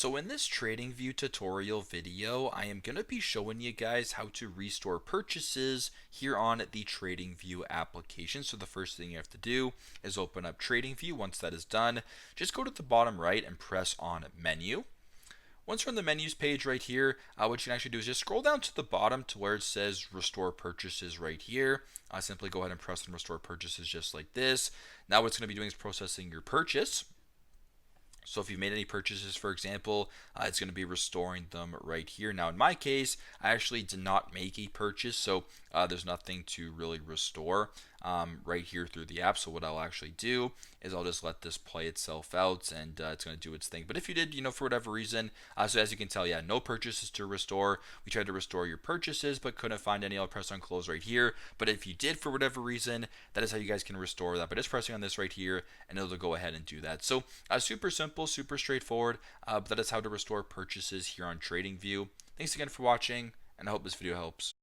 So in this TradingView tutorial video, I am going to be showing you guys how to restore purchases here on the TradingView application. So the first thing you have to do is open up TradingView. Once that is done, just go to the bottom right and press on menu. Once you're on the menus page right here, what you can actually do is just scroll down to the bottom to where it says restore purchases right here. Simply go ahead and press on restore purchases just like this. Now what it's going to be doing is processing your purchase. So if you made any purchases, for example, it's going to be restoring them right here. Now in my case, I actually did not make a purchase, so there's nothing to really restore right here through the app. So what I'll actually do is I'll just let this play itself out, and it's going to do its thing. But if you did, for whatever reason, so as you can tell, yeah, no purchases to restore. We tried to restore your purchases, but couldn't find any. I'll press on close right here. But if you did for whatever reason, that is how you guys can restore that. But just pressing on this right here, and it'll go ahead and do that. So super simple, super straightforward. But that is how to restore purchases here on TradingView. Thanks again for watching, and I hope this video helps.